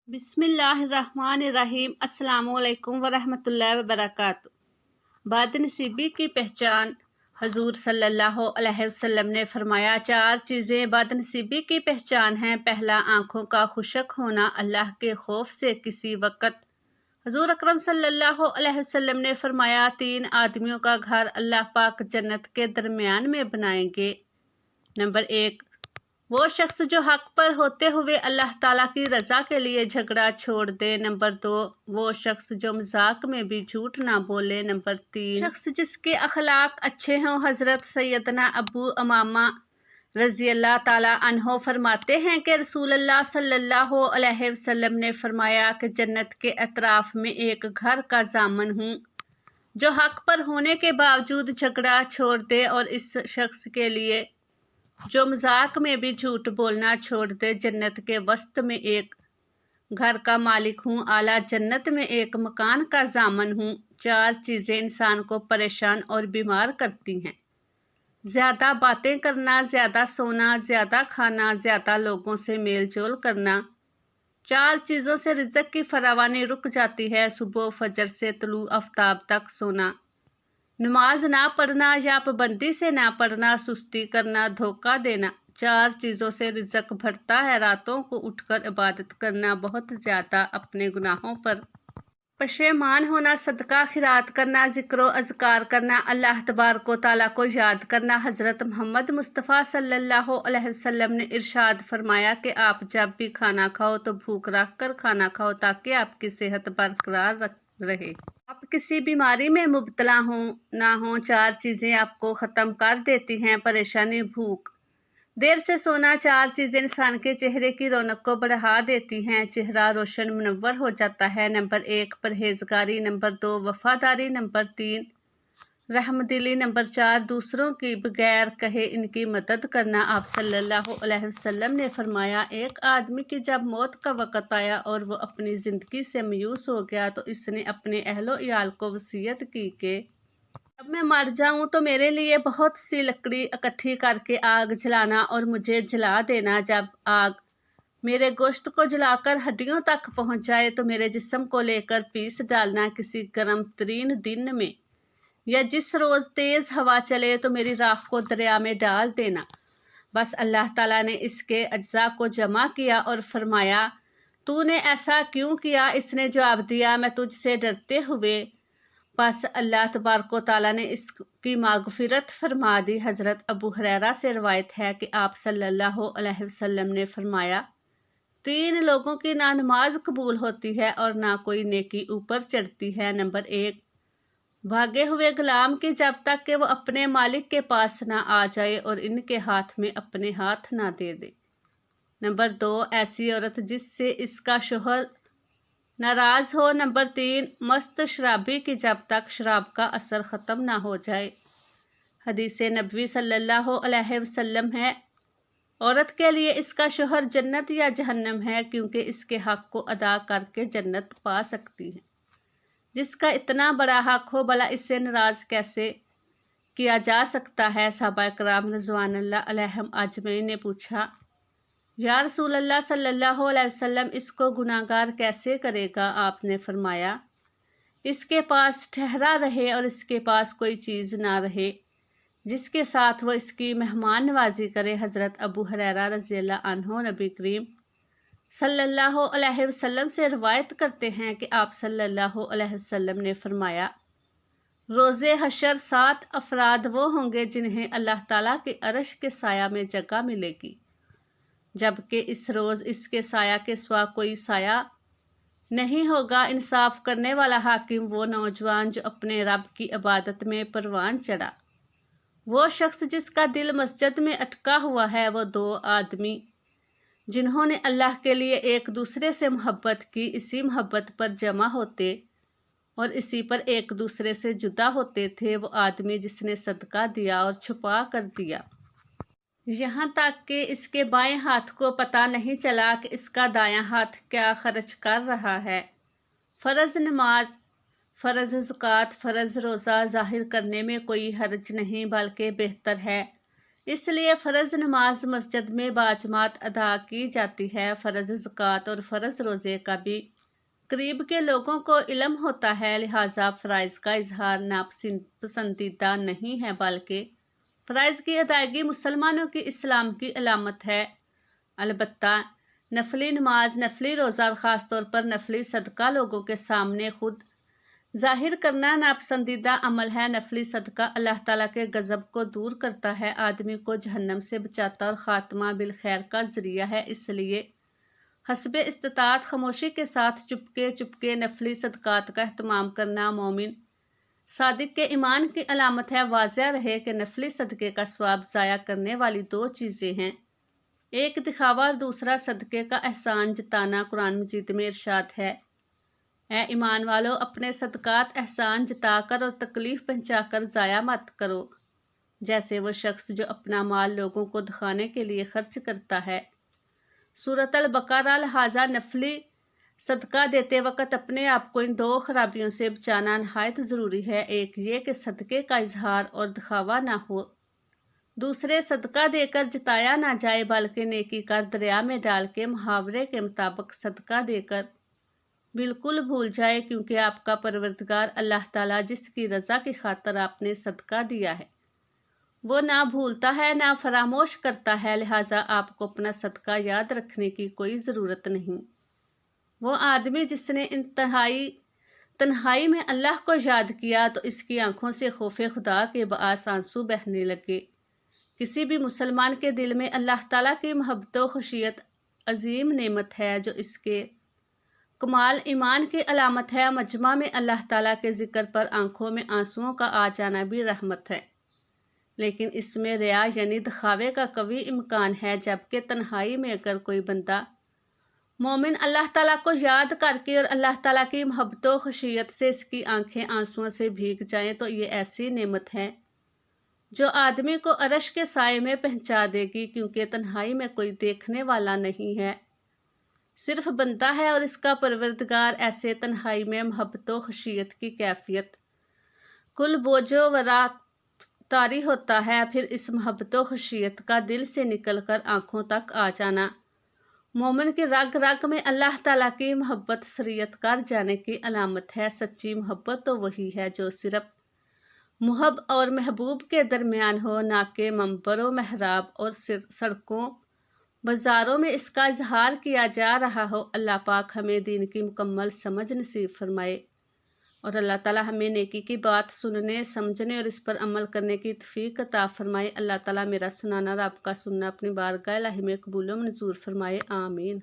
बिस्मिल्लाहिर्रहमानिर्रहीम। अस्सलामुअलैकुम वरहमतुल्लाहि वबरकातुहू। बदनसीबी की पहचान। हजूर सल्लल्लाहु अलैहि वसल्लम ने फरमाया, चार चीज़ें बदनसीबी की पहचान हैं। पहला, आँखों का खुशक होना अल्लाह के खौफ से किसी वक़्त। हजूर अकरम सल्लल्लाहु अलैहि वसल्लम ने फरमाया, तीन आदमियों का घर अल्लाह पाक जन्नत के दरमियान में बनाएंगे। नंबर एक, वो शख्स जो हक पर होते हुए अल्लाह ताला की रज़ा के लिए झगड़ा छोड़ दे। नंबर दो, वो शख्स जो मजाक में भी झूठ ना बोले। नंबर तीन, शख्स जिसके अखलाक अच्छे हों। हज़रत सैयदना अबू अमामा रज़ी अल्लाह ताला अन्हो फरमाते हैं कि रसूलुल्लाह सल्लल्लाहु अलैहि वसल्लम ने फरमाया कि जन्नत के अतराफ में एक घर का जामन हूँ जो हक पर होने के बावजूद झगड़ा छोड़ दे, और इस शख्स के लिए जो मजाक में भी झूठ बोलना छोड़ दे। जन्नत के वसत में एक घर का मालिक हूँ, आला जन्नत में एक मकान का जामन हूँ। चार चीज़ें इंसान को परेशान और बीमार करती हैं: ज़्यादा बातें करना, ज़्यादा सोना, ज़्यादा खाना, ज़्यादा लोगों से मेल जोल करना। चार चीज़ों से रिज़्क़ की फरावानी रुक जाती है: सुबह फजर से तुलू आफ्ताब तक सोना, नमाज ना पढ़ना या पाबंदी से ना पढ़ना, सुस्ती करना, धोखा देना। चार चीज़ों से रिज़्क़ बढ़ता है: रातों को उठकर इबादत करना, बहुत ज़्यादा अपने गुनाहों पर पशेमान होना, सदका खिरात करना, ज़िक्र अज़कार करना, अल्लाह तबारक व तआला को याद करना। हज़रत मोहम्मद मुस्तफ़ा सल्लल्लाहु अलैहि वसल्लम ने इरशाद फरमाया कि आप जब भी खाना खाओ तो भूख रख कर खाना खाओ ताकि आपकी सेहत बरकरार रहे, आप किसी बीमारी में मुब्तला ना हो। चार चीज़ें आपको ख़त्म कर देती हैं: परेशानी, भूख, देर से सोना। चार चीज़ें इंसान के चेहरे की रौनक को बढ़ा देती हैं, चेहरा रोशन मुनव्वर हो जाता है। नंबर एक, परहेजगारी। नंबर दो, वफादारी। नंबर तीन, रहमदिली। नंबर चार, दूसरों की बगैर कहे इनकी मदद करना। आप सल्लल्लाहु अलैहि वसल्लम ने फरमाया, एक आदमी की जब मौत का वक़्त आया और वो अपनी ज़िंदगी से मायूस हो गया तो इसने अपने अहलो इयाल को वसीयत की कि जब मैं मर जाऊं तो मेरे लिए बहुत सी लकड़ी इकट्ठी करके आग जलाना और मुझे जला देना। जब आग मेरे गोश्त को जलाकर हड्डियों तक पहुंच जाए तो मेरे जिस्म को लेकर पीस डालना किसी गर्म तरीन दिन में, या जिस रोज़ तेज़ हवा चले तो मेरी राख को दरिया में डाल देना। बस अल्लाह ताला ने इसके अज्जा को जमा किया और फरमाया, तूने ऐसा क्यों किया? इसने जवाब दिया, मैं तुझसे डरते हुए। बस अल्लाह तबारक व तआला ने इसकी मागफिरत फरमा दी। हज़रत अबू हुरैरा से रवायत है कि आप सल्लल्लाहु अलैहि वसल्लम ने फरमाया, तीन लोगों की ना नमाज कबूल होती है और ना कोई नेकी ऊपर चढ़ती है। नंबर एक, भागे हुए गुलाम की जब तक कि वो अपने मालिक के पास ना आ जाए और इनके हाथ में अपने हाथ ना दे दे। नंबर दो, ऐसी औरत जिससे इसका शोहर नाराज़ हो। नंबर तीन, मस्त शराबी की जब तक शराब का असर ख़त्म ना हो जाए। हदीस नबवी सल्लल्लाहु अलैहि वसल्लम है, औरत के लिए इसका शोहर जन्नत या जहन्नम है, क्योंकि इसके हक़ को अदा करके जन्नत पा सकती है। जिसका इतना बड़ा हक़ हो, भला इससे नाराज़ कैसे किया जा सकता है? सहाबा किराम रिज़वानुल्लाह अलैहिम अजमईन ने पूछा, या रसूलल्लाह सल्लल्लाहु अलैहि वसल्लम, इसको गुनाहगार कैसे करेगा? आपने फरमाया, इसके पास ठहरा रहे और इसके पास कोई चीज़ ना रहे जिसके साथ वो इसकी मेहमान नवाजी करे। हज़रत अबू हुरैरा रज़ी अल्लाह अन्हु नबी करीम सल्लल्लाहु अलैहि वसल्लम से रवायत करते हैं कि आप सल्लल्लाहु अलैहि वसल्लम ने फरमाया, रोज़े हशर 7 अफराद वो होंगे जिन्हें अल्लाह ताला के अर्श के साया में जगह मिलेगी, जबकि इस रोज़ इसके साया के सिवा कोई साया नहीं होगा। इंसाफ करने वाला हाकिम, वो नौजवान जो अपने रब की इबादत में परवान चढ़ा, वो शख्स जिसका दिल मस्जिद में अटका हुआ है, वो दो आदमी जिन्होंने अल्लाह के लिए एक दूसरे से मोहब्बत की, इसी मोहब्बत पर जमा होते और इसी पर एक दूसरे से जुदा होते थे। वो आदमी जिसने सदका दिया और छुपा कर दिया, यहाँ तक कि इसके बाएं हाथ को पता नहीं चला कि इसका दायां हाथ क्या खर्च कर रहा है। फ़र्ज़ नमाज, फ़र्ज़ ज़कात, फ़र्ज़ रोज़ा ज़ाहिर करने में कोई हर्ज नहीं, बल्कि बेहतर है اس لیے فرض نماز مسجد میں باجماعت ادا کی جاتی ہے۔ فرض زکوٰۃ اور فرض روزے کا بھی قریب کے لوگوں کو علم ہوتا ہے، لہٰذا فرائض کا اظہار ناپسندیدہ نہیں ہے، بلکہ فرائض کی ادائیگی مسلمانوں کی اسلام کی علامت ہے۔ البتہ نفلی نماز، نفلی روزہ اور خاص طور پر نفلی صدقہ لوگوں کے سامنے خود ظاہر کرنا ناپسندیدہ عمل ہے۔ نفلی صدقہ اللہ تعالیٰ کے غضب کو دور کرتا ہے، آدمی کو جہنم سے بچاتا اور خاتمہ بالخیر کا ذریعہ ہے۔ اس لیے حسب استطاعت خاموشی کے ساتھ چپکے چپکے نفلی صدقات کا اہتمام کرنا مومن صادق کے ایمان کی علامت ہے۔ واضح رہے کہ نفلی صدقے کا ثواب ضائع کرنے والی دو چیزیں ہیں، ایک دکھاوا اور دوسرا صدقے کا احسان جتانا۔ قرآن مجید میں ارشاد ہے، اے ایمان والو، اپنے صدقات احسان جتا کر اور تکلیف پہنچا کر ضائع مت کرو، جیسے وہ شخص جو اپنا مال لوگوں کو دکھانے کے لیے خرچ کرتا ہے۔ سورۃ البقرہ۔ لہٰذا نفلی صدقہ دیتے وقت اپنے آپ کو ان دو خرابیوں سے بچانا نہایت ضروری ہے، ایک یہ کہ صدقے کا اظہار اور دکھاوا نہ ہو، دوسرے صدقہ دے کر جتایا نہ جائے بلکہ نیکی کر دریا میں ڈال کے محاورے کے مطابق صدقہ دے کر بالکل بھول جائے، کیونکہ آپ کا پروردگار اللہ تعالیٰ جس کی رضا کی خاطر آپ نے صدقہ دیا ہے وہ نہ بھولتا ہے نہ فراموش کرتا ہے، لہٰذا آپ کو اپنا صدقہ یاد رکھنے کی کوئی ضرورت نہیں۔ وہ آدمی جس نے تنہائی میں اللہ کو یاد کیا تو اس کی آنکھوں سے خوف خدا کے باعث آنسو بہنے لگے۔ کسی بھی مسلمان کے دل میں اللہ تعالیٰ کی محبت و خشیت عظیم نعمت ہے جو اس کے کمال ایمان کی علامت ہے۔ مجمع میں اللہ تعالیٰ کے ذکر پر آنکھوں میں آنسوؤں کا آ جانا بھی رحمت ہے، لیکن اس میں ریا یعنی دکھاوے کا قوی امکان ہے، جبکہ تنہائی میں اگر کوئی بندہ مومن اللہ تعالیٰ کو یاد کر کے اور اللہ تعالیٰ کی محبت و خشیت سے اس کی آنکھیں آنسوؤں سے بھیگ جائیں تو یہ ایسی نعمت ہے جو آدمی کو عرش کے سائے میں پہنچا دے گی، کیونکہ تنہائی میں کوئی دیکھنے والا نہیں ہے، صرف بندہ ہے، اور اس کا پروردگار ایسے تنہائی میں محبت و خشیت کی کیفیت کل بوجھ و ورا طاری ہوتا ہے، پھر اس محبت و خشیت کا دل سے نکل کر آنکھوں تک آ جانا مومن کی رگ رگ میں اللہ تعالیٰ کی محبت سریت کر جانے کی علامت ہے۔ سچی محبت تو وہی ہے جو صرف محب اور محبوب کے درمیان ہو، نہ کہ منبر و محراب اور سڑکوں بازاروں میں اس کا اظہار کیا جا رہا ہو۔ اللہ پاک ہمیں دین کی مکمل سمجھ نصیب فرمائے اور اللہ تعالیٰ ہمیں نیکی کی بات سننے، سمجھنے اور اس پر عمل کرنے کی توفیق عطا فرمائے۔ اللہ تعالیٰ میرا سنانا اور آپ کا سننا اپنی بارگاہ الہی میں قبول و منظور فرمائے، آمین۔